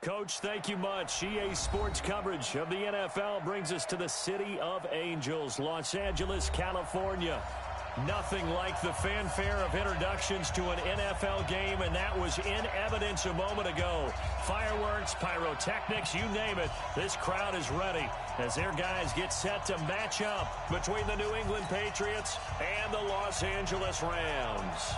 Coach, thank you much. EA Sports coverage of the NFL brings us to the City of Angels, Los Angeles, California. Nothing like the fanfare of introductions to an NFL game, and that was in evidence a moment ago. Fireworks, pyrotechnics, you name it. This crowd is ready as their guys get set to match up between the New England Patriots and the Los Angeles Rams.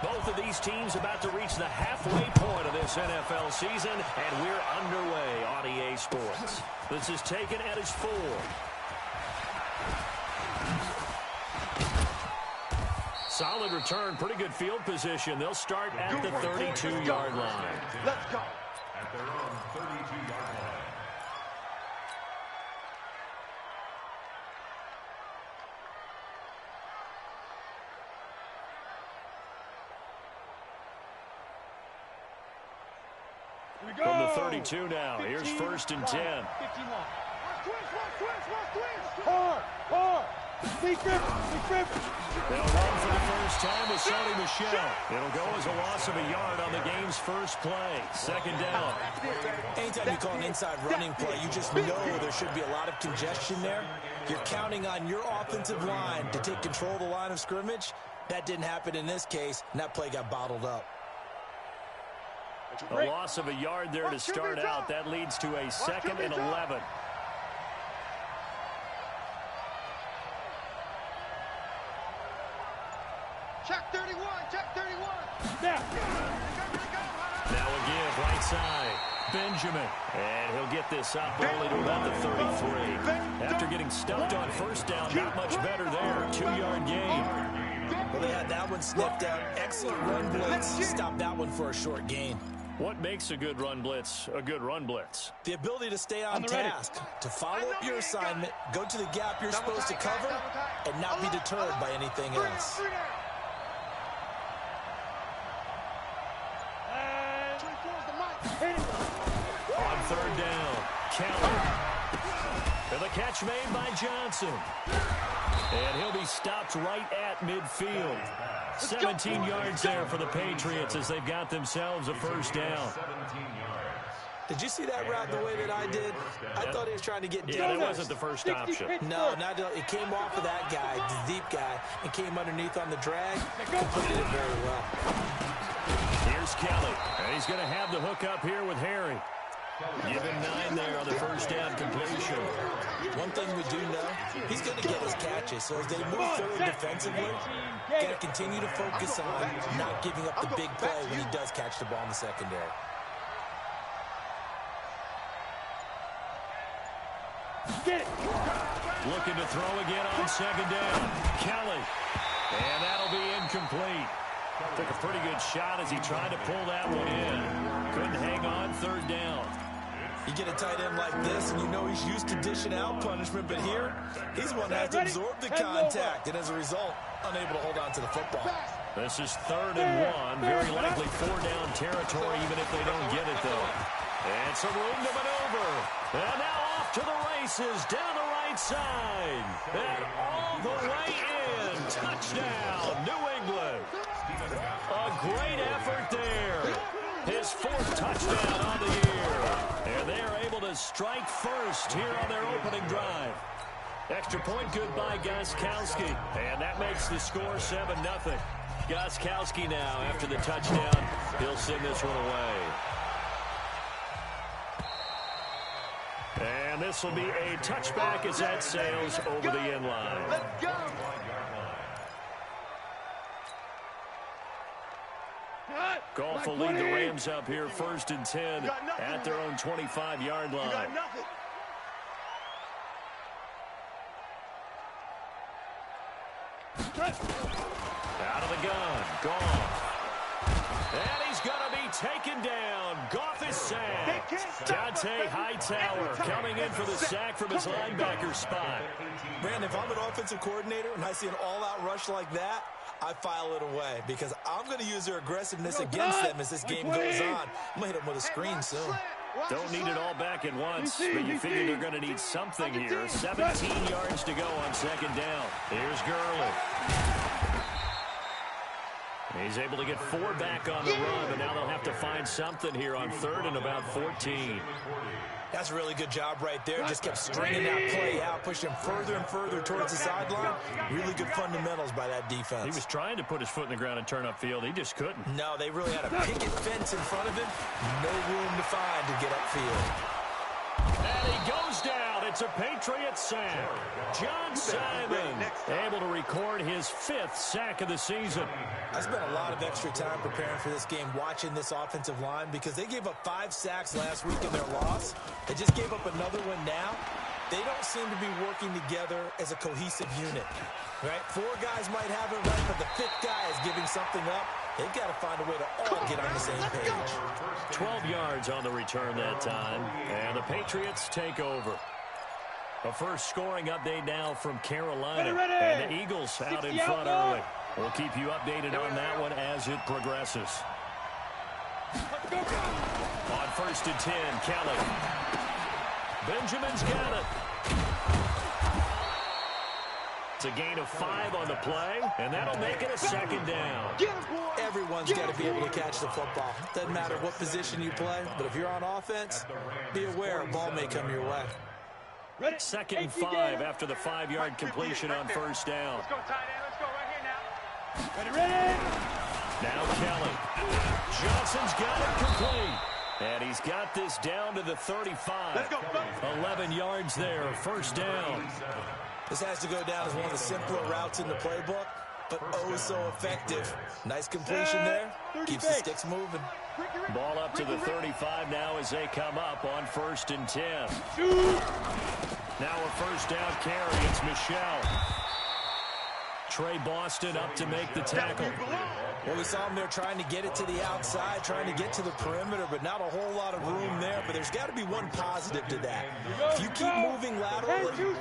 Both of these teams about to reach the halfway point of this NFL season, and we're underway on EA Sports. This is taken at its 4. Solid return, pretty good field position. They'll start at the 32-yard line. Let's go. At their own 32-yard line. From the 32 now, here's 1st and 10. 15 long. Hard. Big rip. They'll run for the first time with Sony Michel. It'll go as a loss of a yard on the game's first play. 2nd down. Anytime you call an inside running play, you just know there should be a lot of congestion there. You're counting on your offensive line to take control of the line of scrimmage. That didn't happen in this case, and that play got bottled up. A loss of a yard there to start out. That leads to a 2nd and 11. Check 31. Now a give, right side. Benjamin. And he'll get this up early to about the 33. After getting stuffed on 1st down, not much better there. 2-yard gain. Well, they had that one sniffed out. Excellent run blitz. Stop that one for a short gain. What makes a good run blitz a good run blitz? The ability to stay on task, to follow up your assignment, go to the gap you're supposed to cover, and not be deterred by anything else. On 3rd down, Kelly. And the catch made by Johnson. And he'll be stopped right at midfield. 17 yards there for the Patriots as they've got themselves a 1st down. Did you see that route the way that I did? I thought he was trying to get deep. Yeah, that wasn't the first option. No, it came off of that guy, the deep guy, and came underneath on the drag. Completed it very well. Here's Kelly, and he's going to have the hook up here with Harry. Give him 9 there on the 1st down completion. One thing we do know, he's going to get his catches. So as they move forward defensively, got to continue to focus on not giving up the big play when he does catch the ball in the secondary. Looking to throw again on 2nd down. Kelly. And that'll be incomplete. Took a pretty good shot as he tried to pull that one in. Couldn't hang on 3rd down. You get a tight end like this, and you know he's used to dishing out punishment, but here, he's one that has to absorb the contact, and as a result, unable to hold on to the football. This is 3rd and 1. Very likely 4-down territory, even if they don't get it, though. And some room to maneuver. And now off to the races, down the right side. And all the way in. Touchdown, New England. A great effort there. His 4th touchdown on the year. And they are able to strike first here on their opening drive. Extra point good by Gostkowski. And that makes the score 7-0. Gostkowski now, after the touchdown, he'll send this one away. And this will be a touchback as that sails over the end line. Let's go. Goff will lead the Rams up here 1st and 10 at their own 25-yard line. Out of the gun, Goff. And he's going to be taken down. Goff is sacked. Dante Hightower coming in for the sack from his linebacker spot. Brandon, if I'm an offensive coordinator and I see an all-out rush like that, I file it away because I'm going to use their aggressiveness against them as this game goes on. I'm going to hit them with a screen soon. Don't need it all back at once, but you figure they're going to need something here. 17 yards to go on 2nd down. Here's Gurley. He's able to get 4 back on the run, but now they'll have to find something here on 3rd and about 14. That's a really good job right there. Just kept stringing that play out, pushing him further and further towards the sideline. Really good fundamentals by that defense. He was trying to put his foot in the ground and turn upfield. He just couldn't. No, they really had a picket fence in front of him. No room to find to get upfield. And he goes down. It's a Patriots sack. John Simon able to record his 5th sack of the season. I spent a lot of extra time preparing for this game, watching this offensive line, because they gave up 5 sacks last week in their loss. They just gave up another one now. They don't seem to be working together as a cohesive unit. Right? 4 guys might have it right, but the 5th guy is giving something up. They've got to find a way to all get on the same page. 12 yards on the return that time, and the Patriots take over. A first scoring update now from Carolina, and the Eagles out in front early. We'll keep you updated on that one as it progresses. On 1st and 10, Kelly. Benjamin's got it. It's a gain of 5 on the play, and that'll make it a 2nd down. Everyone's got to be able to catch the football. Doesn't matter what position you play, but if you're on offense, be aware a ball may come your way. 2nd and 5 after the 5-yard completion on 1st down. Let's go, tight end. Let's go right here now. Ready. Now Kelly. Johnson's got it complete. And he's got this down to the 35. Let's go. 11 yards there, 1st down. This has to go down as one of the simpler routes in the playbook, but oh so effective. Nice completion there. Keeps the sticks moving. Ball up to the 35 now as they come up on 1st and 10. Now a 1st down carry. It's Michelle. Trey Boston up to make the tackle. Well, we saw him there trying to get it to the outside, trying to get to the perimeter, but not a whole lot of room there. But there's got to be one positive to that. If you keep moving laterally,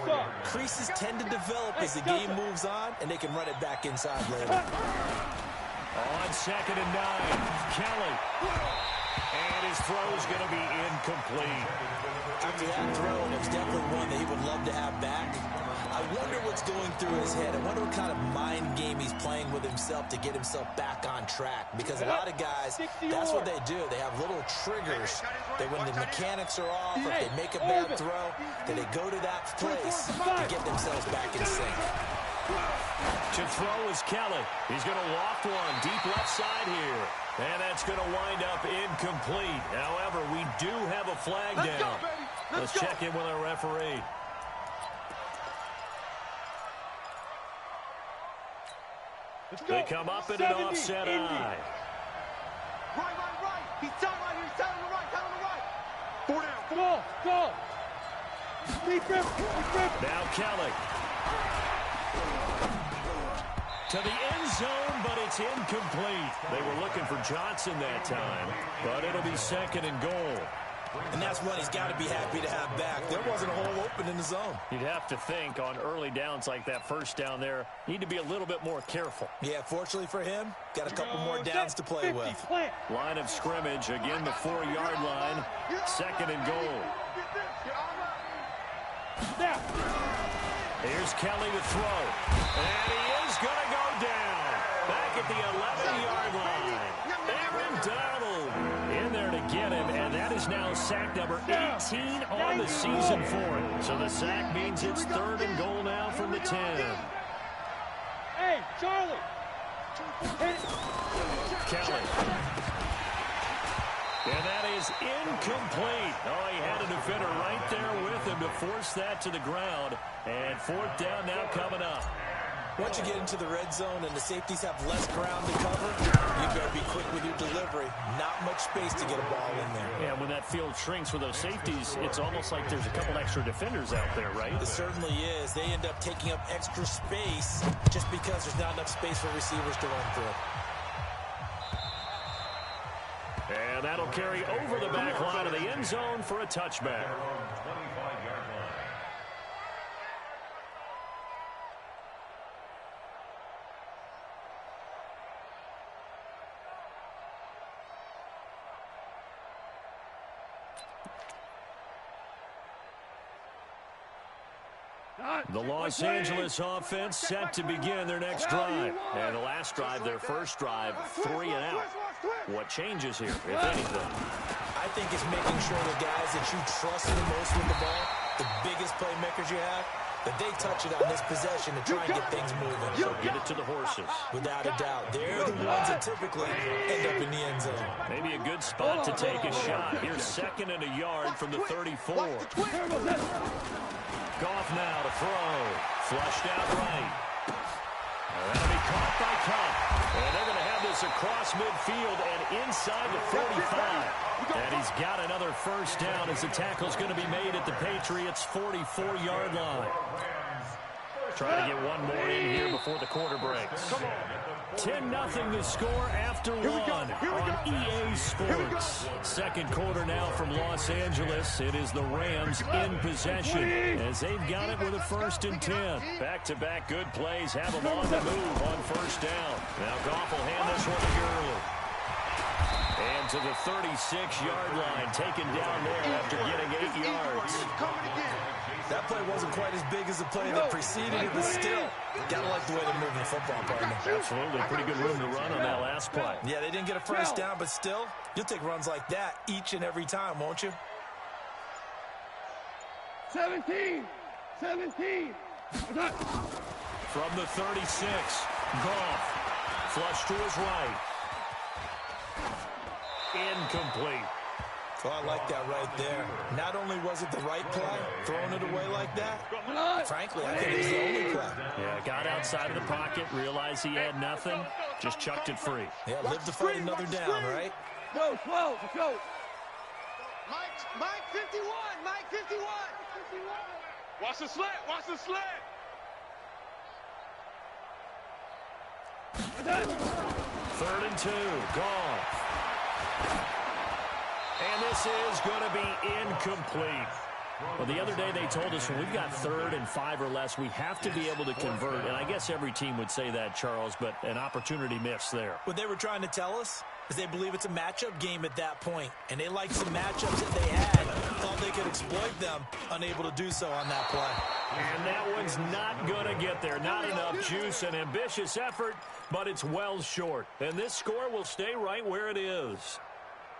creases tend to develop as the game moves on, and they can run it back inside later. On 2nd and 9, Kelly. And his throw's going to be incomplete. After that throw, it was definitely one that he would love to have back. I wonder what's going through his head. I wonder what kind of mind game he's playing with himself to get himself back on track. Because a lot of guys, that's what they do. They have little triggers that when the mechanics are off, or if they make a bad throw, that they go to that place to get themselves back in sync. To throw is Kelly. He's going to loft one deep left side here. And that's going to wind up incomplete. However, we do have a flag down. Let's check in with our referee. They come up in an offset eye. Right. He's down right here. He's down on the right. Down on the right. 4 down. Go. Now Kelly. To the end zone, but it's incomplete. They were looking for Johnson that time, but it'll be 2nd and goal. And that's one he's got to be happy to have back. There wasn't a hole open in the zone. You'd have to think on early downs like that 1st down there, need to be a little bit more careful. Yeah, fortunately for him, got a couple more downs to play with. Line of scrimmage, again the 4-yard line, 2nd and goal. Here's Kelly to throw. And he is going to go down. Back at the 11-yard line. Aaron Donald in there to get him. And that is now sack number 18 on the season for him. So the sack means it's 3rd and goal now from the 10. Hey, Charlie. Kelly. And that is incomplete. Oh, he had a defender right there with him to force that to the ground. And 4th down now coming up. Once you get into the red zone and the safeties have less ground to cover, you better be quick with your delivery. Not much space to get a ball in there. Yeah, when that field shrinks with those safeties, it's almost like there's a couple extra defenders out there, right? It certainly is. They end up taking up extra space just because there's not enough space for receivers to run through. And that'll carry over the back line of the end zone for a touchback. The Los Angeles offense set to begin their next drive. And the last drive, their first drive, 3 and out. What changes here, if anything? I think it's making sure the guys that you trust the most with the ball, the biggest playmakers you have, that they touch it on this possession to try and get things moving. So get it to the horses. Without a doubt. They're the ones that typically end up in the end zone. Maybe a good spot to take a shot. Here's 2nd and a yard from the 34. Goff now to throw. Flushed out right. That'll be caught by Cup. And they're going to have this across midfield and inside the 45. And he's got another first down as the tackle's going to be made at the Patriots' 44-yard line. Trying to get one more in here before the quarter breaks. 10-0 the score after one on EA Sports. Second quarter now from Los Angeles. It is the Rams in possession as they've got it with a 1st and 10. Back-to-back good plays have them on the move on first down. Now Goff will hand this one to Gurley. And to the 36-yard line, taken down there after getting 8 yards. That play wasn't quite as big as the play that preceded it, but still, gotta like the way they're moving the football, partner. Absolutely. Pretty good room to run on that last play. Yeah, they didn't get a first down, but still, you'll take runs like that each and every time, won't you? 17. From the 36, Goff. Flush to his right. Incomplete. Oh, I like that right there. Not only was it the right play, throwing it away like that, frankly, I think it was the only play. Yeah, got outside of the pocket, realized he had nothing, just chucked it free. Yeah, live to fight another down, right? Go, slow, go. Mike 51, Mike 51. Watch the slant, watch the slant. 3rd and 2, Goff. And this is going to be incomplete. Well, the other day they told us when we've got 3rd and 5 or less, we have to be able to convert. And I guess every team would say that, Charles, but an opportunity missed there. What they were trying to tell us is they believe it's a matchup game at that point. And they liked some matchups that they had, thought they could exploit them, unable to do so on that play. And that one's not going to get there. Not enough juice, an ambitious effort, but it's well short. And this score will stay right where it is.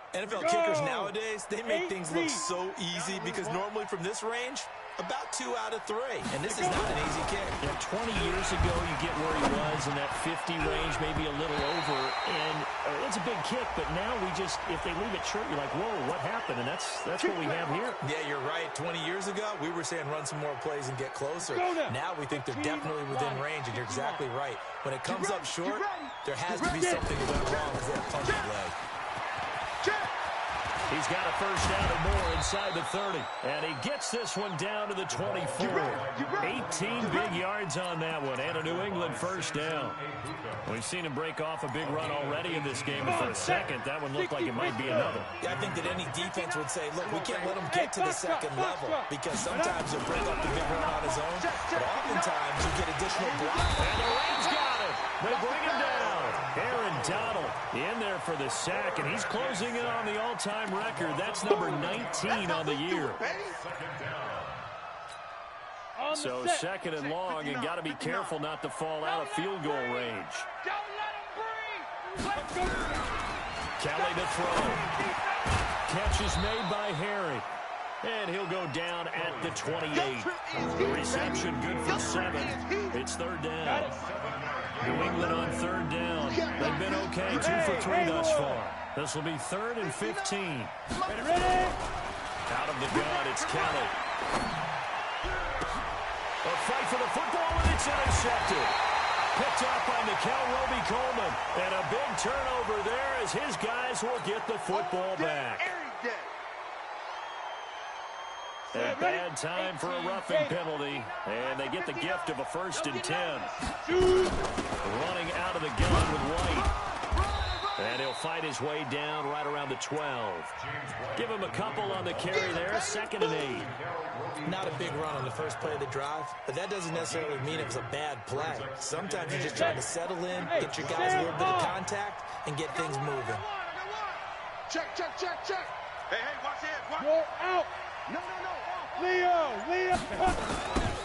NFL kickers nowadays, they make things look so easy because normally from this range, about 2 out of 3. And this is not an easy kick. Yeah, 20 years ago, you get where he was in that 50 range, maybe a little over. And it's a big kick, but now we just, if they leave it short, you're like, whoa, what happened? And that's what we have here. Yeah, you're right. 20 years ago, we were saying run some more plays and get closer. Now we think they're definitely within range, and you're exactly right. When it comes up short, there has to be something that went wrong because they have punched the leg. He's got a first down or more inside the 30. And he gets this one down to the 24. 18 big yards on that one. And a New England first down. We've seen him break off a big run already in this game. And for a second, that one looked like it might be another. Yeah, I think that any defense would say, look, we can't let him get to the second level. Because sometimes he'll break up the big run on his own. But oftentimes you get additional blocks. And the Rams got him. They bring him down. Aaron Donald in there for the sack, and he's closing in on the all-time record. That's number 19 on the year. So 2nd and long, and got to be careful not to fall out of field goal range. Kelly to throw. Catch is made by Harry. And he'll go down at the 28. The reception good for 7. It's 3rd down. New England on 3rd down. They've been okay, 2 for 3 thus far. This will be 3rd and 15. Out of the gun, it's Kelly. A fight for the football, and it's intercepted. Picked up by Mikel Roby-Coleman. And a big turnover there as his guys will get the football back. A bad time for a roughing penalty, and they get the gift of a 1st and 10. Running out of the gun with White. And he'll fight his way down right around the 12. Give him a couple on the carry there, 2nd and 8. Not a big run on the first play of the drive, but that doesn't necessarily mean it was a bad play. Sometimes you're just trying to settle in, get your guys a little bit of contact, and get things moving. Check. Hey, watch it. Go out. No. Leo.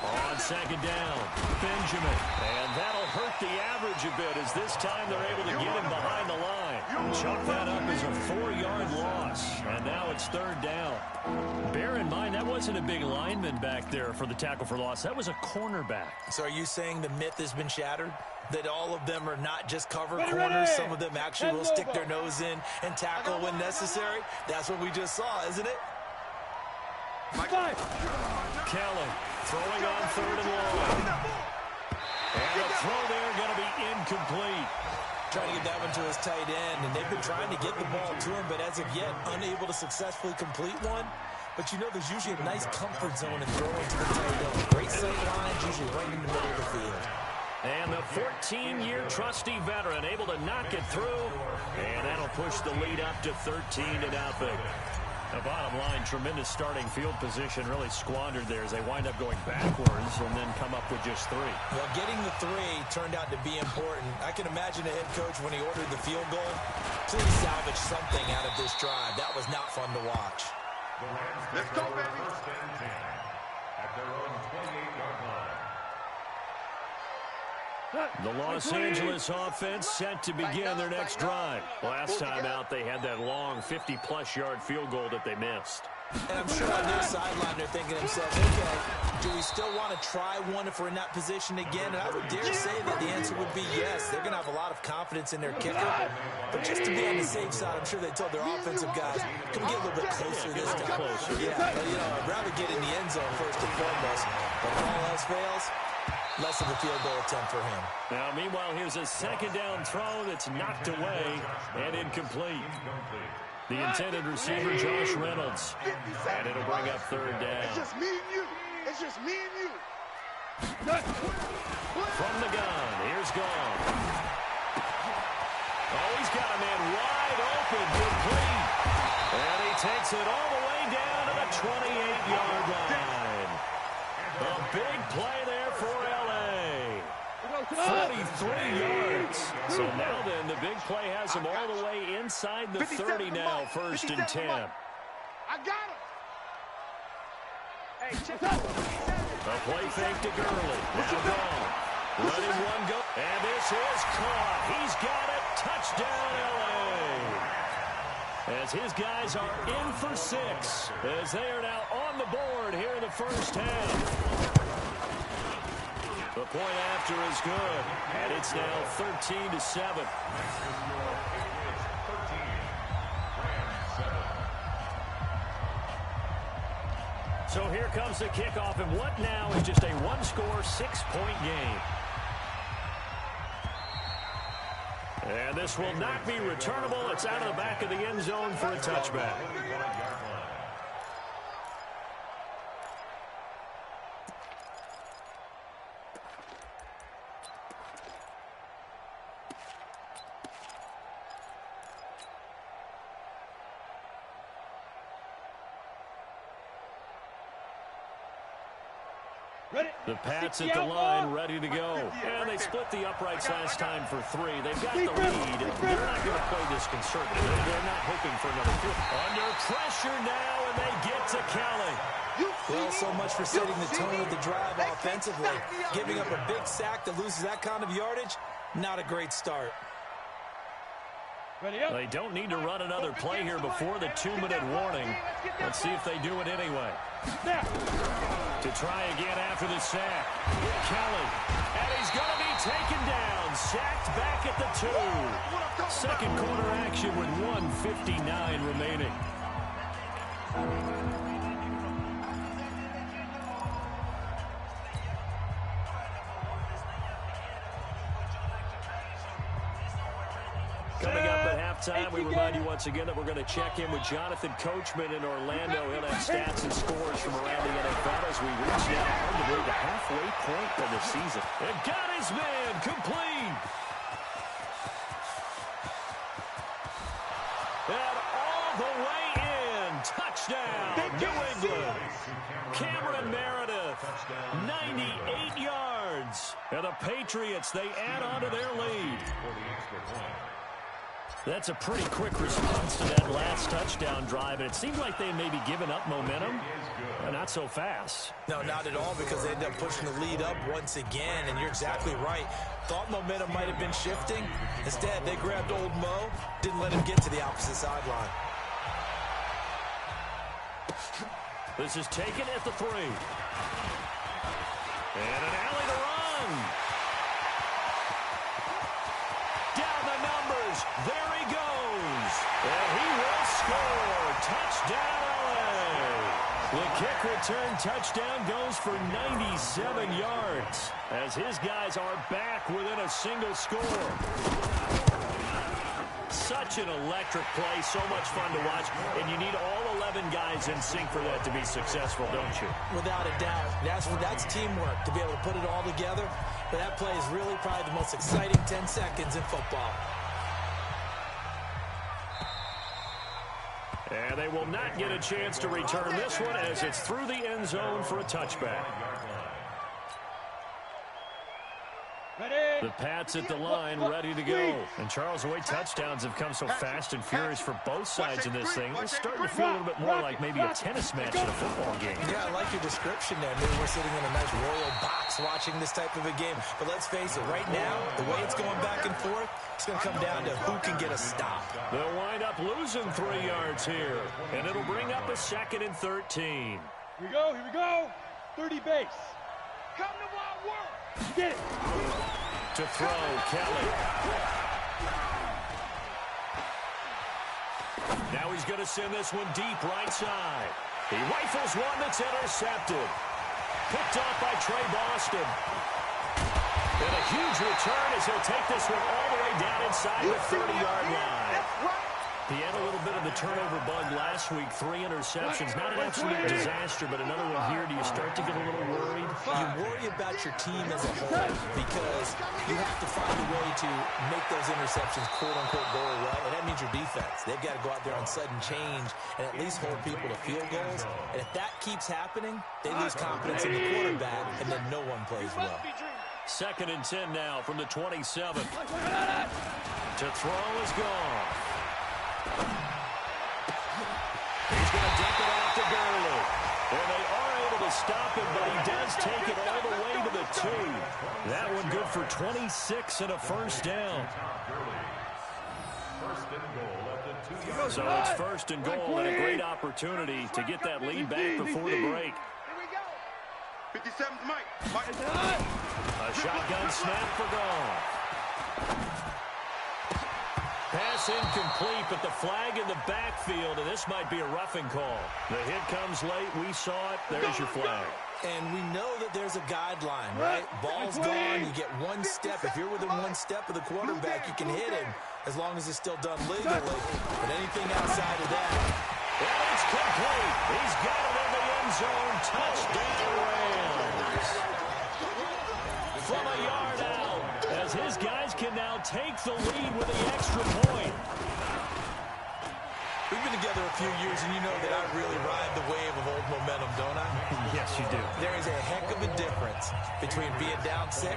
On second down, Benjamin. And that'll hurt the average a bit as this time they're able to get him behind the line. Chalk that up as a 4-yard loss. And now it's third down. Bear in mind, that wasn't a big lineman back there for the tackle for loss. That was a cornerback. So are you saying the myth has been shattered? That all of them are not just cover corners? Some of them actually will stick their nose in and tackle when necessary? That's what we just saw, isn't it? Kelly throwing on third and long. And the throw there going to be incomplete. Trying to get that one to his tight end, and they've been trying to get the ball to him, but as of yet, unable to successfully complete one. But you know there's usually a nice comfort zone in throwing to the tight end. Great sight lines, usually right in the middle of the field. And the 14-year trusty veteran able to knock it through, and that'll push the lead up to 13-0. The bottom line, tremendous starting field position, really squandered there as they wind up going backwards and then come up with just 3. Well, getting the 3 turned out to be important. I can imagine the head coach when he ordered the field goal. Please salvage something out of this drive. That was not fun to watch. Let's go, baby. First and 10 at their own 28-yard line. The Los Angeles offense set to begin their next drive. Last time out, they had that long 50-plus yard field goal that they missed. And I'm sure on their sideline they're thinking to themselves, okay, do we still want to try one if we're in that position again? And I would dare say that the answer would be yes. They're going to have a lot of confidence in their kicker. But just to be on the safe side, I'm sure they told their offensive guys, come get a little bit closer this time. Yeah, I'd rather get in the end zone first and foremost. But if all else fails, less of a field goal attempt for him. Now, meanwhile, here's a second down throw that's knocked away and incomplete. The intended receiver, Josh Reynolds. And it'll bring up third down. It's just me and you. It's just me and you. From the gun, here's Gone. Oh, he's got a man wide open, complete. And he takes it all the way down to the 28-yard line. A big play there for L.A. 43 yards. So now then, the big play has him all the way inside the 30 now, first and 10. I got him. Hey, check out. A play fake to Gurley. Now Gone. Letting one go. And this is caught. He's got it. Touchdown, L.A. As his guys are in for 6. As they are now on the board here in the first half. The point after is good, and it's now 13-7. So here comes the kickoff, and what now is just a one-score, 6-point game. And this will not be returnable. It's out of the back of the end zone for a touchback. The Pats at the line, ready to go. And they split the uprights last time for 3. They've got the lead. They're not going to play this conservative. They're not hoping for another 3. Under pressure now, and they get to Kelly. Well, so much for setting the tone of the drive offensively. Giving up a big sack that loses that kind of yardage, not a great start. They don't need to run another play here before the 2-minute warning. Let's see if they do it anyway. To try again after the sack. Kelly. And he's going to be taken down. Sacked back at the 2. Second quarter action with 1:59 remaining. Coming up at halftime, we remind you once again that we're going to check in with Jonathan Coachman in Orlando. He'll have stats and scores from around the NFL as we reach now arguably the halfway point of the season. And got his man complete. And all the way in. Touchdown, New England. Cameron Meredith, 98 yards. And the Patriots, they add on to their lead. That's a pretty quick response to that last touchdown drive, and it seemed like they may be giving up momentum. Not so fast. No, not at all, because they ended up pushing the lead up once again, and you're exactly right. Thought momentum might have been shifting. Instead, they grabbed old Mo, didn't let him get to the opposite sideline. This is taken at the 3. And an alley to run. Down the numbers. There he goes. And he will score. Touchdown, LA. The kick return touchdown goes for 97 yards as his guys are back within a single score. Such an electric play, so much fun to watch, and you need all 11 guys in sync for that to be successful, don't you? Without a doubt. That's teamwork, to be able to put it all together. But that play is really probably the most exciting 10 seconds in football. And they will not get a chance to return this one as it's through the end zone for a touchback. The Pats at the line, ready to go. And Charles, the way touchdowns have come so fast and furious for both sides in this thing, it's starting to feel a little bit more like maybe a tennis match in a football game. Yeah, I like your description there. Maybe we're sitting in a nice royal box watching this type of a game. But let's face it, right now, the way it's going back and forth, it's going to come down to who can get a stop. They'll wind up losing 3 yards here, and it'll bring up a 2nd and 13. Here we go. 30 base. Come to Wild World. Get it. To throw, Kelly. Now he's going to send this one deep right side. He rifles one that's intercepted. Picked off by Trey Boston. And a huge return as he'll take this one all the way down inside the 30-yard line. He had a little bit of the turnover bug last week, 3 interceptions. Not an absolute disaster, but another one here. Do you start to get a little worried? You worry about your team as a whole because you have to find a way to make those interceptions, quote-unquote, go away, and that means your defense. They've got to go out there on sudden change and at least hold people to field goals. And if that keeps happening, they lose confidence in the quarterback, and then no one plays well. 2nd and 10 now from the 27. To throw is gone. He's going to dump it off to Gurley. And they are able to stop him, but he does take it all the way to the 2. That one good for 26 and a first down. So it's 1st and goal and a great opportunity to get that lead back before the break. Here we go. 57's Mike. A shotgun snap for goal. Pass incomplete, but the flag in the backfield, and this might be a roughing call. The hit comes late. We saw it. There's your flag. And we know that there's a guideline, right? Ball's gone. You get one step. If you're within one step of the quarterback, you can hit him as long as it's still done legally. But anything outside of that. And it's complete. He's got it in the end zone. Touchdown, Rams. From a yard out, as his guys can now take the lead with the extra point. We've been together a few years, and you know that I really ride the wave of old momentum, don't I? Yes, you do. There is a heck of a difference between being down 6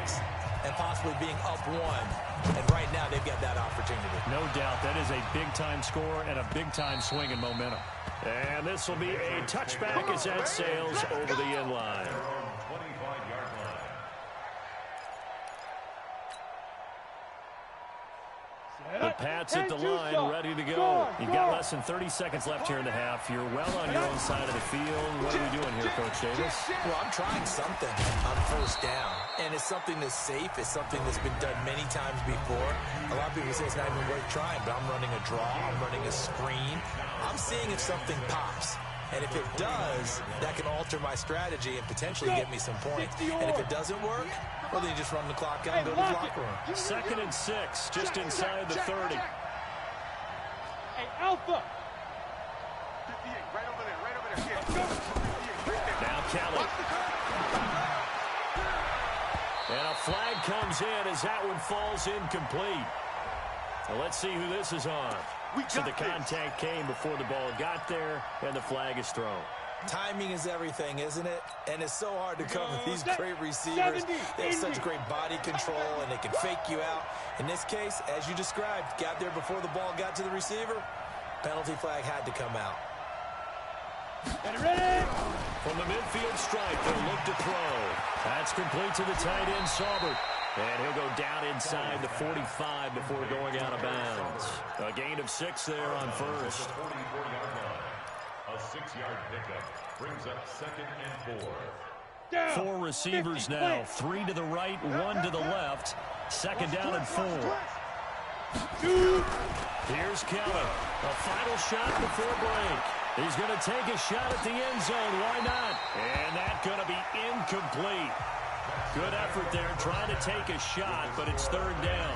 and possibly being up 1. And right now, they've got that opportunity. No doubt. That is a big-time score and a big-time swing in momentum. And this will be a touchback as that sails over the end line. The Pats at the line, ready to go. You've got less than 30 seconds left here in the half. You're well on your own side of the field. What are we doing here, Coach Davis? Well, I'm trying something on 1st down. And it's something that's safe. It's something that's been done many times before. A lot of people say it's not even worth trying, but I'm running a draw. I'm running a screen. I'm seeing if something pops. And if it does, that can alter my strategy and potentially get me some points. And if it doesn't work, well, then you just run the clock out and go to the locker room. 2nd and 6, just inside the 30. Hey, Alpha. 58, right over there. Now Kelly. And a flag comes in as that one falls incomplete. Well, let's see who this is on. So the contact came before the ball got there, and the flag is thrown. Timing is everything, isn't it? And it's so hard to cover these great receivers. They have such great body control, and they can fake you out. In this case, as you described, got there before the ball got to the receiver. Penalty flag had to come out. Ready? From the midfield stripe, they'll look to throw. That's complete to the tight end, Saubert. And he'll go down inside the 45 before going out of bounds. A gain of 6 there on first. A 6-yard pickup brings up 2nd and 4. Down. 4 receivers now, 3 to the right, 1 to the left. 2nd down and 4. Here's Kelly. A final shot before break. He's going to take a shot at the end zone. Why not? And that's going to be incomplete. Good effort there trying to take a shot, but it's 3rd down.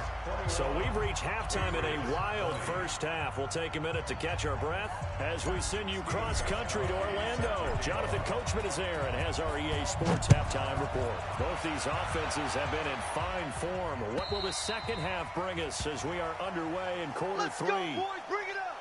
So we've reached halftime in a wild first half. We'll take a minute to catch our breath as we send you cross-country to Orlando. Jonathan Coachman is there and has our EA Sports halftime report. Both these offenses have been in fine form. What will the second half bring us as we are underway in quarter 3? Go, boys. Bring it up.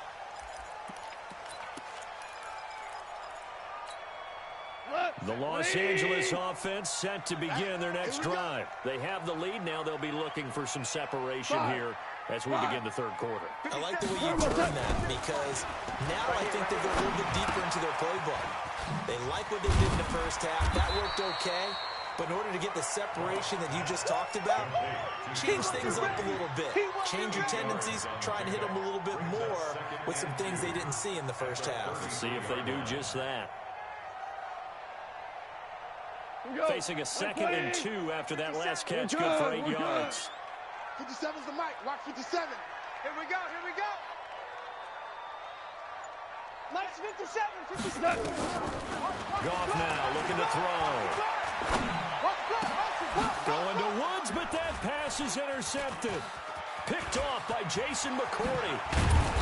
The Los Angeles offense set to begin their next drive. They have the lead now. They'll be looking for some separation here as we begin the 3rd quarter. I like the way you turn that because now I think they go a little bit deeper into their playbook. They like what they did in the first half. That worked okay. But in order to get the separation that you just talked about, change things up a little bit. Change your tendencies. Try and hit them a little bit more with some things they didn't see in the first half. See if they do just that. Facing a 2nd and 2 after that last catch, good for 8 yards. 57's the mic. Watch 57. Here we go. Here we go. Mike's 57. Goff now looking to throw. Going to Woods, but that pass is intercepted. Picked off by Jason McCourty.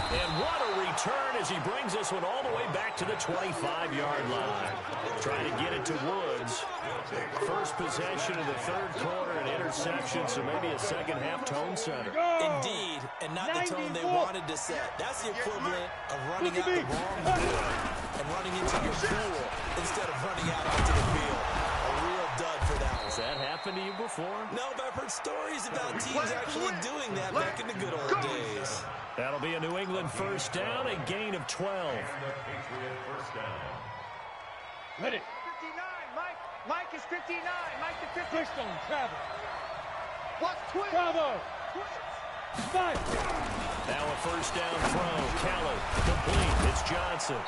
And what a return as he brings this one all the way back to the 25-yard line. Trying to get it to Woods. First possession of the 3rd quarter, an interception, so maybe a second-half tone setter. Indeed, and not the tone they wanted to set. That's the equivalent of running out the wrong door and running into your pool instead of running out onto the field. A real dud for that one. Has that happened to you before? No, but I've heard stories about teams actually doing that back in the good old days. That'll be a New England 1st down, a gain of 12. And the Patriot 1st down. Ready. 59, Mike. Mike is 59. Mike the 50. Touchdown, travel. What's twist? Bravo. 5. Now a 1st down throw. Kelly, complete. It's Johnson.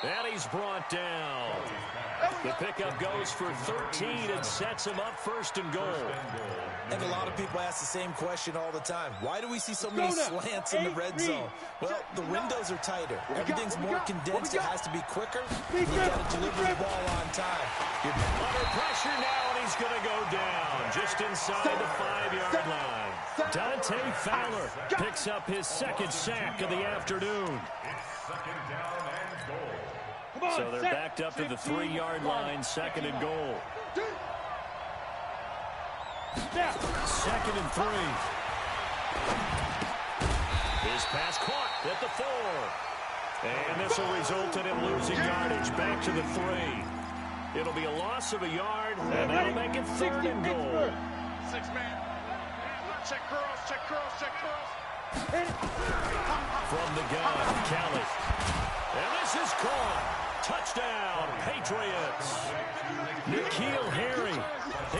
And he's brought down. The pickup goes for 13 and sets him up 1st and goal. I think a lot of people ask the same question all the time. Why do we see so many slants in the red zone? Well, the windows are tighter. Everything's more condensed. It has to be quicker. You've got to deliver the ball on time. You're under pressure now, and he's going to go down just inside the 5-yard line. Dante Fowler picks up his 2nd sack of the afternoon. It's 2nd down and goal. So they're backed up to the 3-yard line, 2nd and goal. 2nd and 3. His pass caught at the 4. And this will result in him losing yardage back to the 3. It'll be a loss of a yard, and that'll make it 3rd and goal. 6-man. Check curls, check curls, check curls. From the gun, Kelly. And this is caught. Touchdown, Patriots. N'Keal Harry,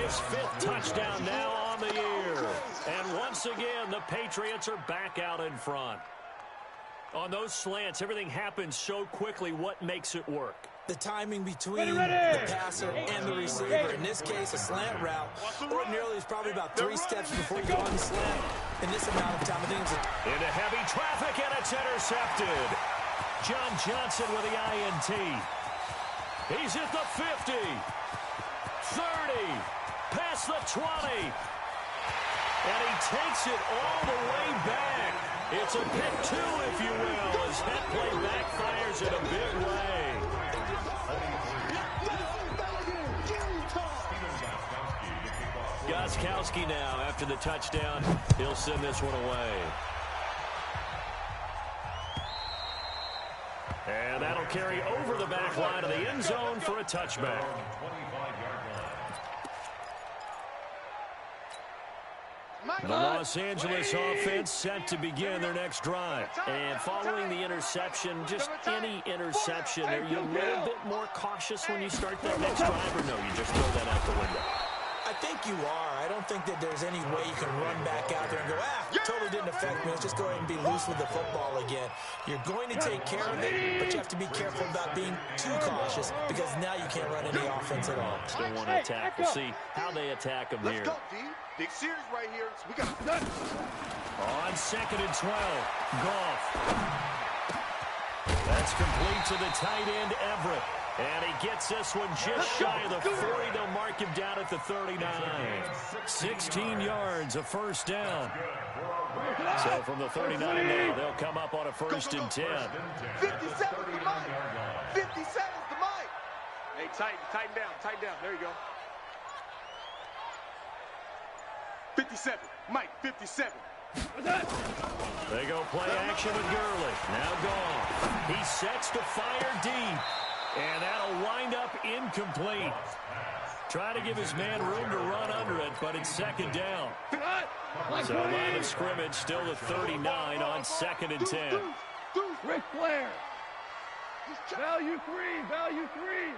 his 5th touchdown now on the year. And once again, the Patriots are back out in front. On those slants, everything happens so quickly. What makes it work? The timing between the passer and the receiver. In this case, a slant route. Ordinarily, it's probably about 3 steps before you go on the slant. In this amount of time, I think it's into heavy traffic, and it's intercepted. John Johnson with the INT. He's at the 50. 30. Past the 20. And he takes it all the way back. It's a pick 2, if you will, as that play backfires in a big way. Gostkowski now, after the touchdown, he'll send this one away. And that'll carry over the back line of the end zone for a touchback. The Los Angeles offense set to begin their next drive. And following the interception, just any interception, are you a little bit more cautious when you start that next drive, or no, you just throw that out the window? I think you are. I don't think that there's any way you can run back out there and go, totally didn't affect me. Let's just go ahead and be loose with the football again. You're going to take care of it, but you have to be careful about being too cautious because now you can't run any offense at all. Still want to attack. We'll see how they attack them here. Let's go, D. Big series right here. So we got On 2nd and 12, Goff. That's complete to the tight end, Everett. And he gets this one just shy of the 40. They'll mark him down at the 39. 16 yards, a first down. So from the 39 now, they'll come up on a 1st and 10. 57 to Mike. 57 to Mike. Hey, tighten down. There you go. 57. Mike, 57. They go play action with Gurley. Now Goff. He sets to fire deep. And that'll wind up incomplete. Try to give his man room to run under it, but it's 2nd down. So line of scrimmage still the 39 on 2nd and 10. Ric Flair. Value three.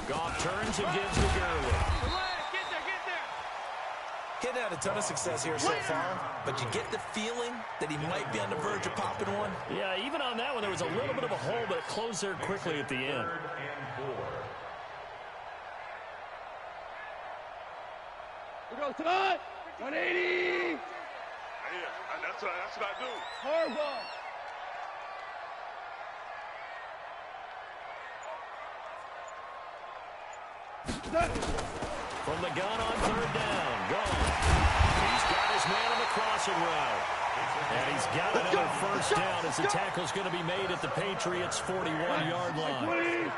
Goff turns and gives to Gurley. Get there. He's had a ton of success here so far, but you get the feeling that he might be on the verge of popping one. Yeah, even on that one, there was a little bit of a hole, but it closed there quickly at the end. We go tonight. 180. Yeah, that's what I do. Harbaugh. From the gun on 3rd down, Goff. He's got his man on the crossing route. And he's got another 1st down as the tackle's going to be made at the Patriots' 41-yard line.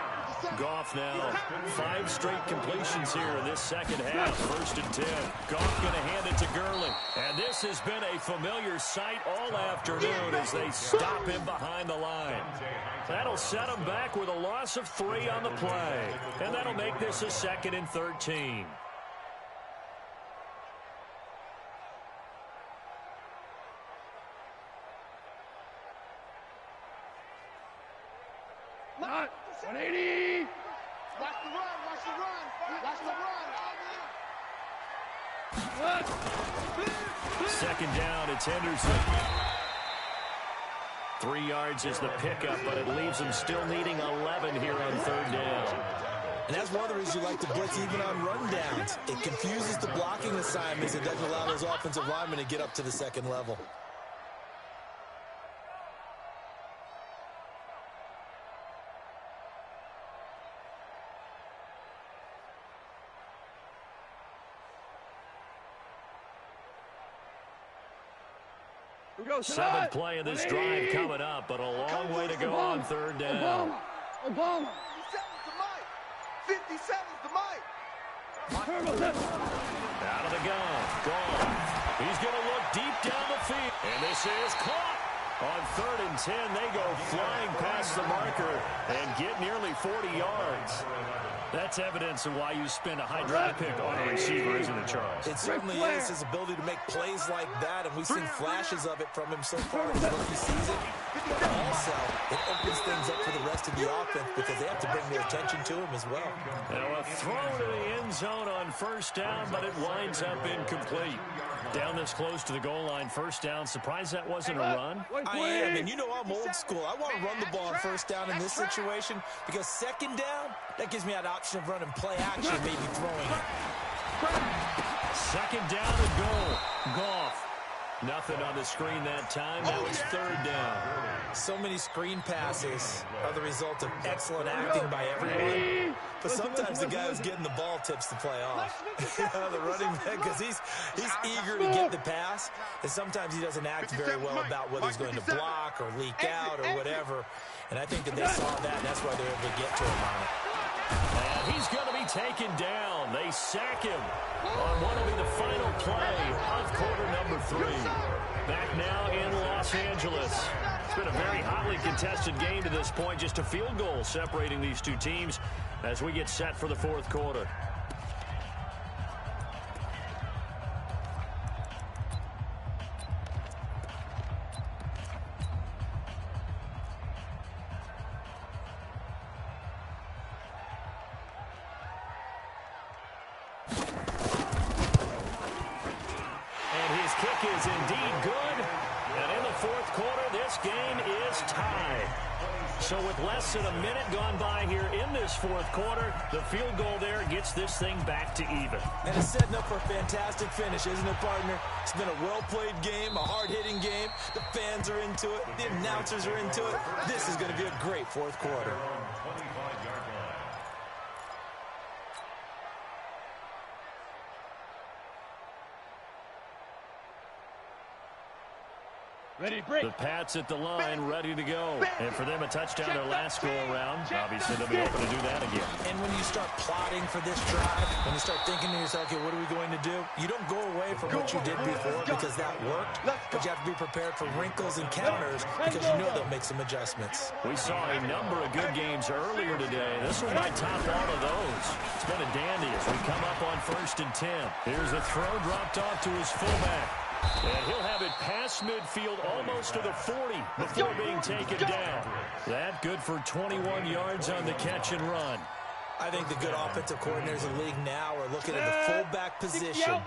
Goff now, 5 straight completions here in this 2nd half. 1st and 10. Goff going to hand it to Gurley. And this has been a familiar sight all afternoon as they stop him behind the line. That'll set him back with a loss of 3 on the play. And that'll make this a 2nd and 13. Not 180. Watch the run. 2nd down, it's Henderson. 3 yards is the pickup, but it leaves them still needing 11 here on 3rd down. And that's one of the reasons you like to blitz even on rundowns. It confuses the blocking assignments. It doesn't allow those offensive linemen to get up to the 2nd level. We go 7th play of this drive coming up, but a long way to go on 3rd down. Obama. 57 to Mike. Out of the gun. Gone. He's going to look deep down the field. And this is caught. On 3rd and 10, they go flying past the marker and get nearly 40 yards. That's evidence of why you spend a high draft pick on a receiver, isn't it, Charles? It certainly is, his ability to make plays like that, and we've seen flashes of it from him so far in his rookie season. But also, it opens things up for the rest of the offense because they have to bring their attention to him as well. Now a throw to the end zone on 1st down, but it winds up incomplete. Down this close to the goal line, 1st down. Surprised that wasn't a run? I am, and you know I'm old school. I want to run the ball on 1st down in this situation because 2nd down, that gives me that option of running play action, maybe throwing it. 2nd down and goal. Goff. Nothing on the screen that time. Now it's 3rd down. So many screen passes are the result of excellent acting by everyone. But sometimes the guy who's getting the ball tips the play off. The running back, because he's eager to get the pass, and sometimes he doesn't act very well about whether he's going to block or leak out or whatever. And I think that they saw that, and that's why they're able to get to him on it. And he's going to be taken down. They sack him on what will be the final play of quarter number 3. Back now in Los Angeles. It's been a very hotly contested game to this point. Just a field goal separating these two teams as we get set for the fourth quarter. Is indeed good. And in the fourth quarter, this game is tied. So with less than a minute gone by here in this fourth quarter, the field goal there gets this thing back to even. And it's setting up for a fantastic finish, isn't it, partner? It's been a well-played game, a hard-hitting game. The fans are into it. The announcers are into it. This is going to be a great fourth quarter. The Pats at the line, ready to go. And for them, a touchdown their last go-around. Obviously, they'll be open to do that again. And when you start plotting for this drive, when you start thinking to yourself, okay, what are we going to do? You don't go away from what you did before because that worked, but you have to be prepared for wrinkles and counters because you know they'll make some adjustments. We saw a number of good games earlier today. This one might top all of those. It's been a dandy as we come up on 1st and 10. Here's a throw dropped off to his fullback. And he'll have it past midfield almost to the 40 before being taken down. That good for 21 yards on the catch and run. I think the good offensive coordinators in the league now are looking at the fullback position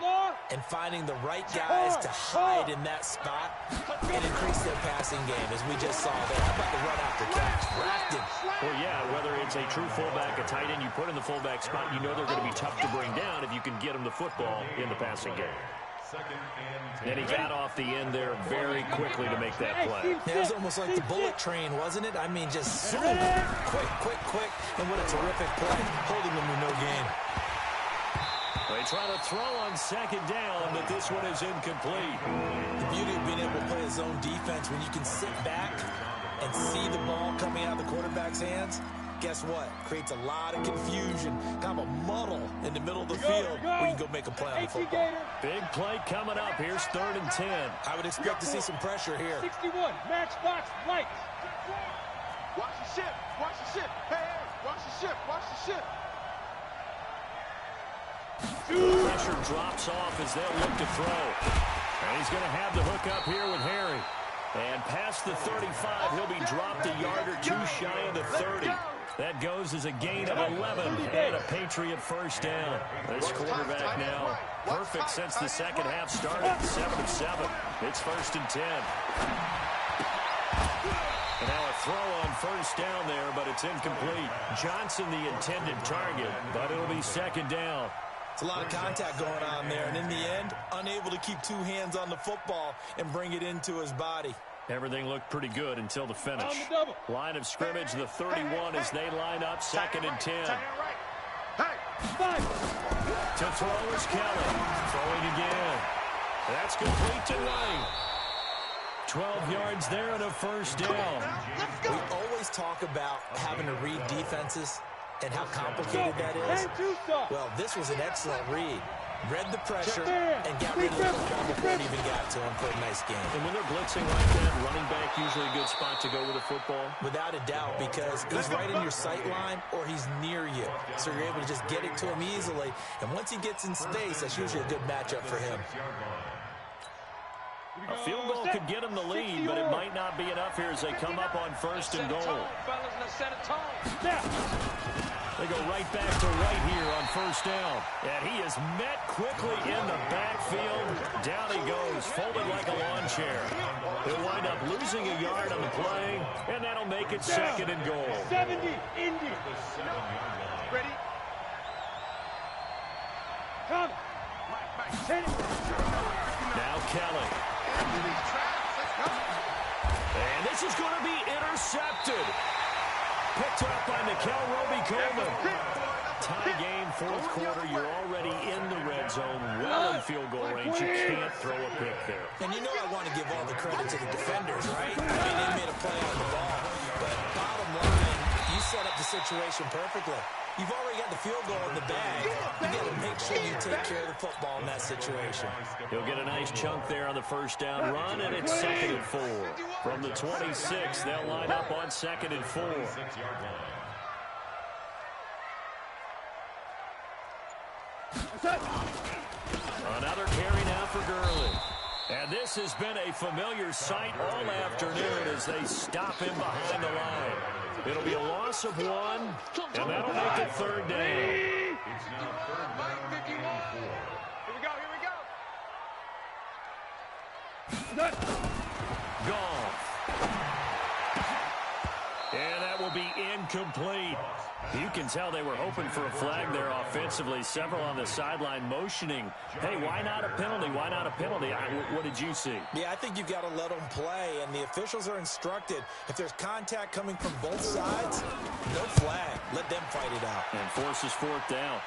and finding the right guys to hide in that spot and increase their passing game, as we just saw there. How about the run after catch? Racked him. Well, yeah, whether it's a true fullback, a tight end you put in the fullback spot, you know they're going to be tough to bring down if you can get them the football in the passing game. And he got off the end there very quickly to make that play. It was almost like the bullet train, wasn't it? I mean, just zoom, quick, and what a terrific play, holding him to no gain. They try to throw on 2nd down, but this one is incomplete. The beauty of being able to play his own defense when you can sit back and see the ball coming out of the quarterback's hands. Guess what? Creates a lot of confusion, kind of a muddle in the middle of the field where you can go make a play on the football. Big play coming up. Here's 3rd and 10. I would expect to see some pressure here. 61, matchbox, lights. Watch the ship, watch the ship. Hey, watch the ship, watch the ship. Pressure drops off as they'll look to throw. And he's going to have the hook up here with Harry. And past the 35, he'll be dropped a yard or two shy of the 30. That goes as a gain of 11 and a Patriot 1st down. This quarterback now perfect since the second half started, 7 of 7. It's 1st and 10. And now a throw on 1st down there, but it's incomplete. Johnson the intended target, but it'll be 2nd down. It's a lot of contact going on there, and in the end, unable to keep 2 hands on the football and bring it into his body. Everything looked pretty good until the finish. Line of scrimmage, the 31 as they line up, 2nd and 10. To throw is Kelly. Throwing again. That's complete to White. 12 yards there and a 1st down. We always talk about having to read defenses and how complicated that is. Well, this was an excellent read. Read the pressure and got rid of the football before it even got to him for a nice game. And when they're blitzing like that, running back usually a good spot to go with a football? Without a doubt, because he's right in your sight line or he's near you. So you're able to just get it to him easily. And once he gets in space, that's usually a good matchup for him. A field goal could get him the lead, but it might not be enough here as they come up on 1st and goal. They go right back to White here on 1st down. And he is met quickly in the backfield. Down he goes, folded like a lawn chair. He'll wind up losing a yard on the play, and that'll make it 2nd and goal. 70, Indy. Ready? Come. Now Kelly. And this is going to be intercepted. Picked up by Nickel Roby-Coleman. Tie game, fourth quarter. You're already in the red zone, well in field goal range. You can't throw a pick there. And you know I want to give all the credit to the defenders, right? I mean, they made a play on the ball. But bottom line, you set up the situation perfectly. You've already got the field goal in the bag. You got to make sure you take care of the football in that situation. He'll get a nice chunk there on the first down run, and it's 2nd and 4. From the 26, they'll line up on 2nd and 4. Another carry now for Gurley. And this has been a familiar sight all afternoon as they stop him behind the line. It'll be a loss of 1, and that'll make it 3rd down. It's now 3rd down and 4. Here we go, here we go. Gone. And that will be incomplete. You can tell they were hoping for a flag there offensively. Several on the sideline motioning, hey, why not a penalty? Why not a penalty? What did you see? Yeah, I think you've got to let them play, and the officials are instructed. If there's contact coming from both sides, no flag. Let them fight it out. And forces 4th down.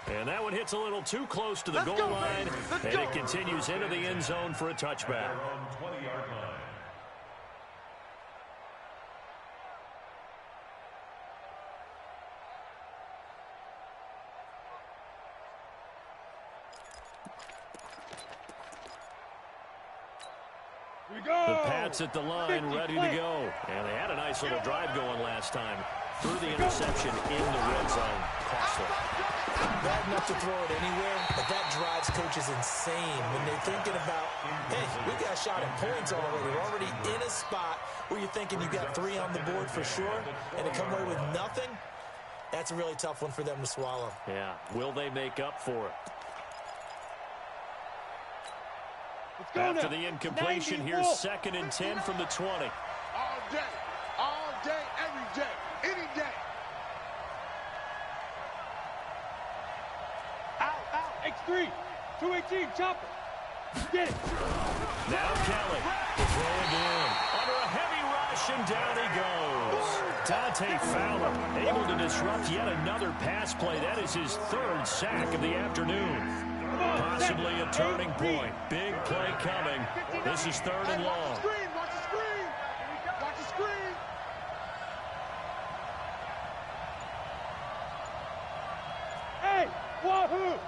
And that one hits a little too close to the goal line, and it continues into the end zone for a touchback. 20-yard line. The Pats at the line, ready to go. And they had a nice little drive going last time. Threw the interception in the red zone. Costly. Bad enough to throw it anywhere, but that drives coaches insane when they're thinking about, hey, we got a shot at points already. We're already in a spot where you're thinking you got 3 on the board for sure, and to come away with nothing, that's a really tough one for them to swallow. Yeah, will they make up for it? After the incompletion, here's 2nd and 10 from the 20. All day, every day, any day. Out, X3, 218, chopper. Get it. Now Kelly, throwing in. Under a heavy rush, and down he goes. Dante Fowler able to disrupt yet another pass play. That is his 3rd sack of the afternoon. Possibly a turning point. Big play coming. This is 3rd and long. Watch the screen, watch the screen. Watch the screen. Hey, wahoo!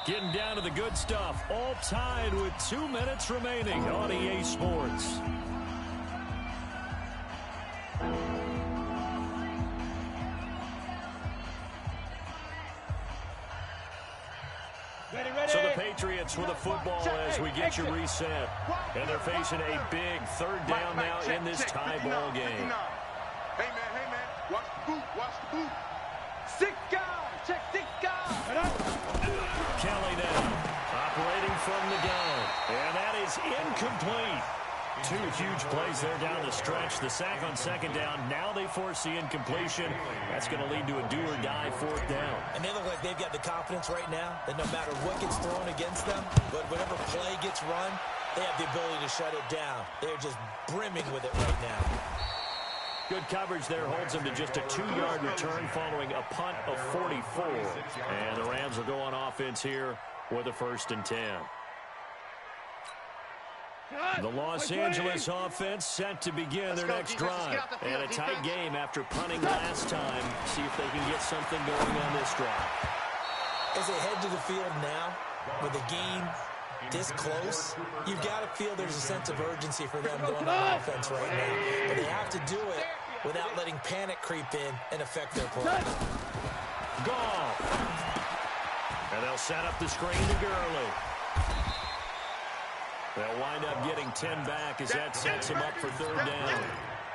Getting down to the good stuff. All tied with 2 minutes remaining on EA Sports. So the Patriots with a football as we get you reset. And they're facing a big 3rd down now in this tie ball game. Hey, man. Watch the boot. 6 guys. Check 6 guys. Kelly now operating from the gun. And that is incomplete. 2 huge plays there down the stretch. The sack on 2nd down. Now they force the incompletion. That's going to lead to a do-or-die 4th down. And they look like they've got the confidence right now that no matter what gets thrown against them, but whatever play gets run, they have the ability to shut it down. They're just brimming with it right now. Good coverage there holds them to just a 2-yard return following a punt of 44. And the Rams will go on offense here with a 1st and 10. The Los Angeles offense set to begin their next drive. And a tight game after punting last time. See if they can get something going on this drive. As they head to the field now, with the game this close, you've got to feel there's a sense of urgency for them going on offense right now. But they have to do it without letting panic creep in and affect their play. Gone. And they'll set up the screen to Gurley. They'll wind up getting 10 back as that sets them up for 3rd down.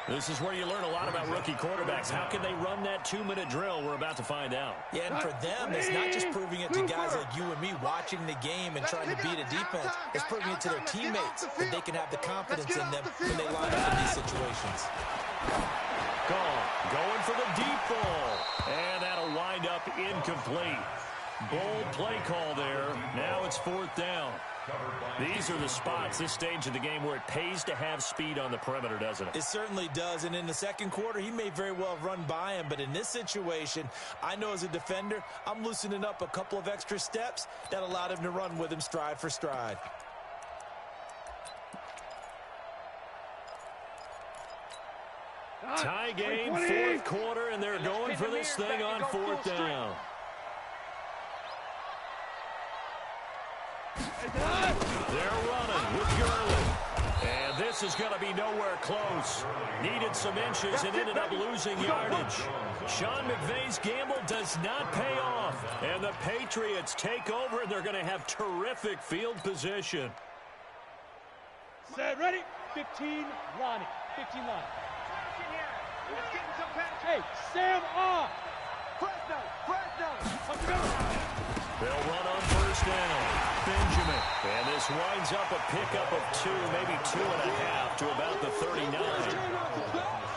This is where you learn a lot about rookie quarterbacks. How can they run that 2-minute drill? We're about to find out. Yeah, and for them, it's not just proving it to guys like you and me watching the game and trying to beat a defense. It's proving it to their teammates that they can have the confidence in them when they line up in these situations. Going for the deep ball. And that'll wind up incomplete. Bold play call there. Now it's 4th down. These are the spots, this stage of the game, where it pays to have speed on the perimeter, doesn't it? It certainly does, and in the 2nd quarter, he may very well have run by him, but in this situation, I know as a defender, I'm loosening up a couple of extra steps that allowed him to run with him stride for stride. Tie game, fourth quarter, and they're going for this thing on fourth down. They're running with Gurley. And this is going to be nowhere close. Needed some inches and ended up losing yardage. Sean McVay's gamble does not pay off. And the Patriots take over, and they're going to have terrific field position. Set, ready? 15, Lonnie. 15 line. Hey, Sam off. They'll run on first down. Benjamin. And this winds up a pickup of 2, maybe 2.5 to about the 39.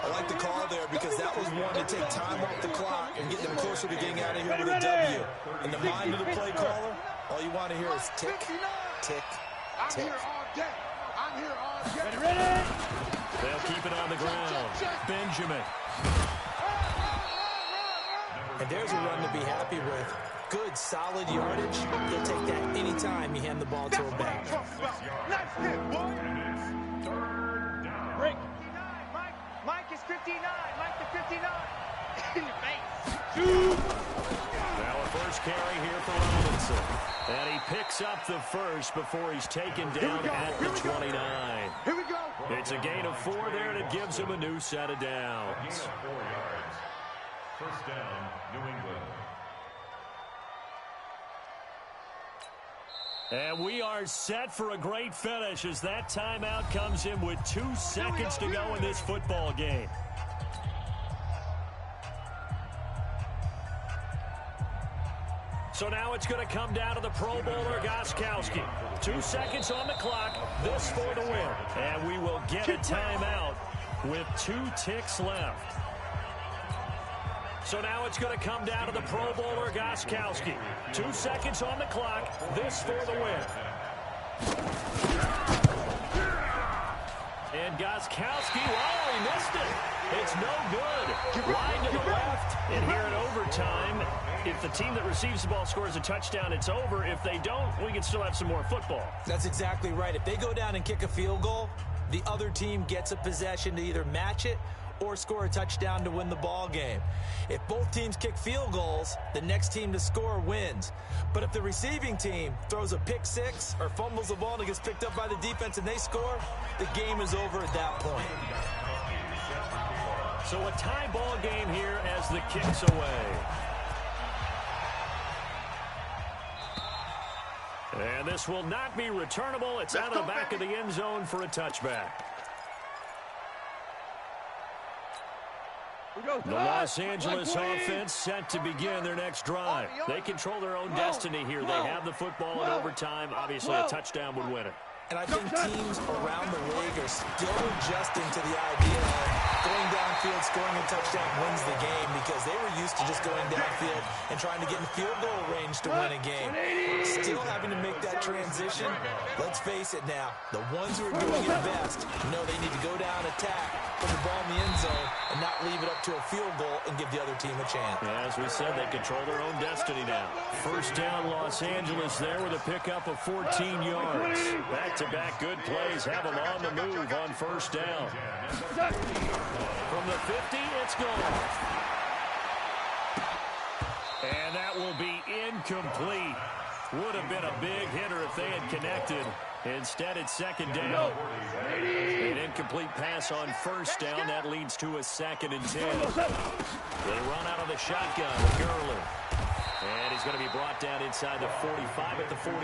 I like the call there because that was one to take time off the clock and get them closer to getting out of here with a W. In the mind of the play caller, all you want to hear is tick, tick, tick. I'm here all day. Ready? They'll keep it on the ground. Benjamin. And there's a run to be happy with. Good, solid yardage. He'll take that anytime you hand the ball to a back. Nice hit, boy. Break. Mike is 59. Mike the 59. In your face. Now a first carry here for Robinson. And he picks up the first before he's taken down at the 29. Here we go. It's a gain of 4 there, and it gives him a new set of downs. 4 yards. First down, New England. And we are set for a great finish as that timeout comes in with 2 seconds to go in this football game. So now it's going to come down to the Pro Bowler, Gostkowski. 2 seconds on the clock, this for the win. And we will get a timeout with 2 ticks left. So now it's going to come down to the Pro Bowler, Gostkowski. 2 seconds on the clock, this for the win. And Gostkowski, oh, he missed it. It's no good. Line to the left, and here in overtime, if the team that receives the ball scores a touchdown, it's over. If they don't, we can still have some more football. That's exactly right. If they go down and kick a field goal, the other team gets a possession to either match it or score a touchdown to win the ball game. If both teams kick field goals, the next team to score wins. But if the receiving team throws a pick six or fumbles the ball and it gets picked up by the defense and they score, the game is over at that point. So a tie ball game here as the kick's away. And this will not be returnable. It's out of the back of the end zone for a touchback. The Los Angeles offense set to begin their next drive. They control their own destiny here. They have the football in overtime. Obviously, a touchdown would win it. And I think teams around the league are still adjusting to the idea of going downfield, scoring a touchdown wins the game, because they were used to just going downfield and trying to get in field goal range to win a game. Still having to make that transition. Let's face it now, the ones who are doing it best know they need to go down, attack, put the ball in the end zone, and not leave it up to a field goal and give the other team a chance. Yeah, as we said, they control their own destiny now. First down, Los Angeles there with a pickup of 14 yards. Back-to-back good plays have them on the move on first down. From the 50, it's gone. And that will be incomplete. Would have been a big hitter if they had connected. Instead, it's second down. An incomplete pass on first down. That leads to a 2nd and 10. They run out of the shotgun. Gurley. And he's going to be brought down inside the 45 at the 43.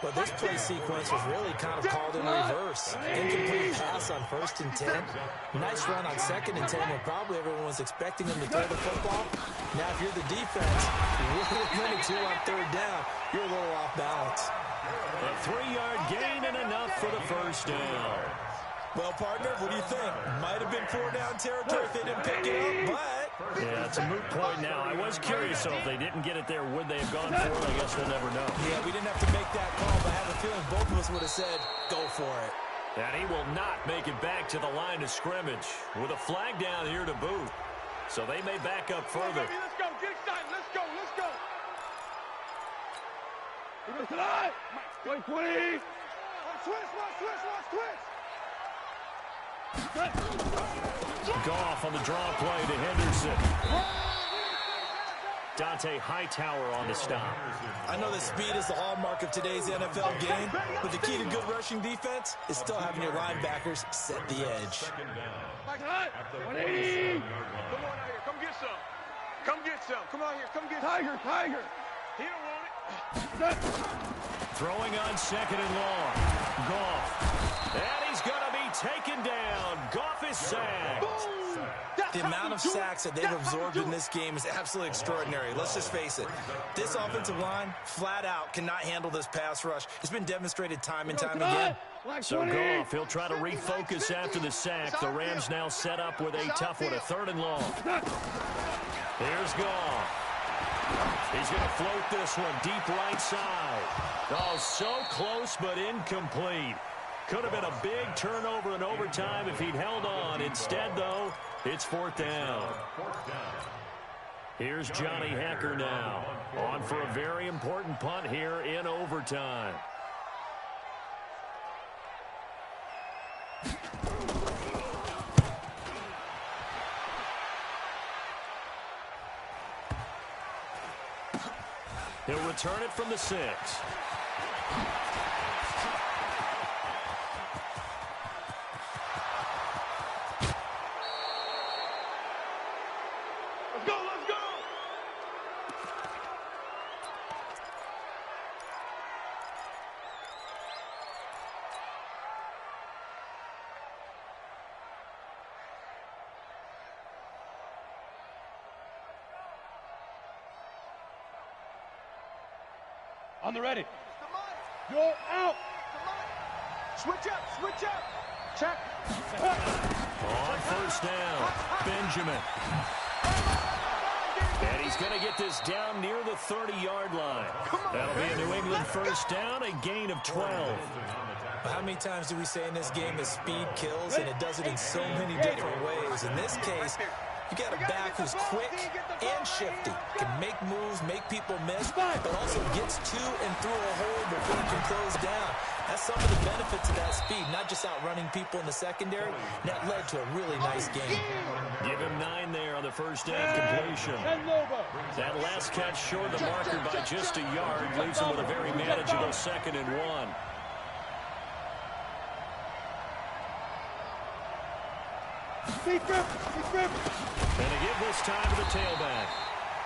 But this play sequence was really kind of called in reverse. Incomplete pass on 1st and 10. Nice run on 2nd and 10 when probably everyone was expecting them to throw the football. Now, if you're the defense, really limited to on 3rd down, you're a little off balance. A 3-yard gain and enough for the first down. Well, partner, what do you think? Might have been 4-down territory if they didn't pick it up, but... Yeah, it's a moot point now. I was curious, so if they didn't get it there, would they have gone for it? I guess we'll never know. Yeah, we didn't have to make that call, but I have a feeling both of us would have said, go for it. And he will not make it back to the line of scrimmage with a flag down here to boot. So they may back up further. Let's go. Get excited. Let's go. Let's go. Switch, 20. Switch. Goff on the draw play to Henderson. Dante Hightower on the stop. I know that speed is the hallmark of today's NFL game, but the key to good rushing defense is still having your linebackers set the edge. Come on out here. Come get some. Come get some. Come on here. Come get some. Tiger. He don't want it. Throwing on 2nd and long. Goff. And he's going to be taken down. Goff is sacked. The amount of sacks that they've absorbed in this game is absolutely extraordinary. Let's just face it. This offensive line, flat out, cannot handle this pass rush. It's been demonstrated time and time again. So Goff, he'll try to refocus after the sack. The Rams now set up with a tough one, a 3rd and long. Here's Goff. He's going to float this one deep right side. Oh, so close but incomplete. Could have been a big turnover in overtime if he'd held on. Instead, though, it's 4th down. Here's Johnny Hecker now, on for a very important punt here in overtime. He'll return it from the 6. Let's go. On the ready. You're out. Switch up. Check. On 1st down, Benjamin. And he's going to get this down near the 30-yard line. That'll be a New England 1st down, a gain of 12. How many times do we say in this game that speed kills, and it does it in so many different ways? In this case, you got a back who's quick and shifty, can make moves, make people miss, but also gets to and through a hole before he can close down. That's some of the benefits of that speed, not just outrunning people in the secondary. That led to a really nice game. Give him 9 there on the 1st down completion. That last catch short the marker by just a yard leaves him with a very manageable 2nd and 1. And a give this time to the tailback.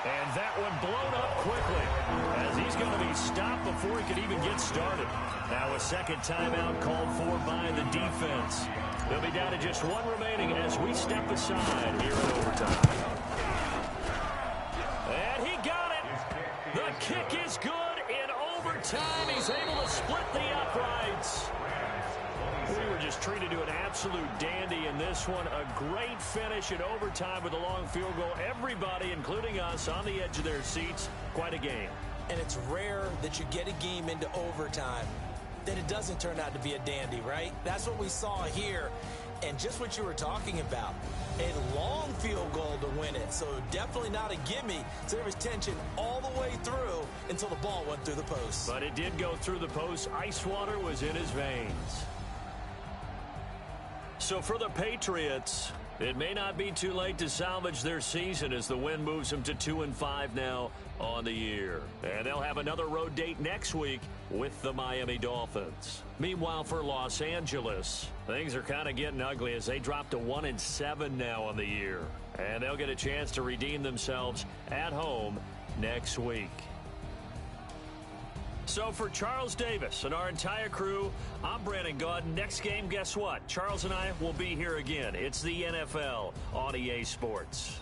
And that one blown up quickly as he's going to be stopped before he could even get started. Now a 2nd timeout called for by the defense. They'll be down to just 1 remaining as we step aside here in overtime. And he got it. The kick is good in overtime. He's able to split the uprights. We were just treated to an absolute dandy in this one. A great finish in overtime with a long field goal. Everybody, including us, on the edge of their seats. Quite a game. And it's rare that you get a game into overtime that it doesn't turn out to be a dandy, right? That's what we saw here. And just what you were talking about, a long field goal to win it. So definitely not a gimme. So there was tension all the way through until the ball went through the post. But it did go through the post. Ice water was in his veins. So for the Patriots, it may not be too late to salvage their season as the win moves them to 2-5 now on the year. And they'll have another road date next week with the Miami Dolphins. Meanwhile, for Los Angeles, things are kind of getting ugly as they drop to 1-7 now on the year. And they'll get a chance to redeem themselves at home next week. So for Charles Davis and our entire crew, I'm Brandon Gaudin. Next game, guess what? Charles and I will be here again. It's the NFL on EA Sports.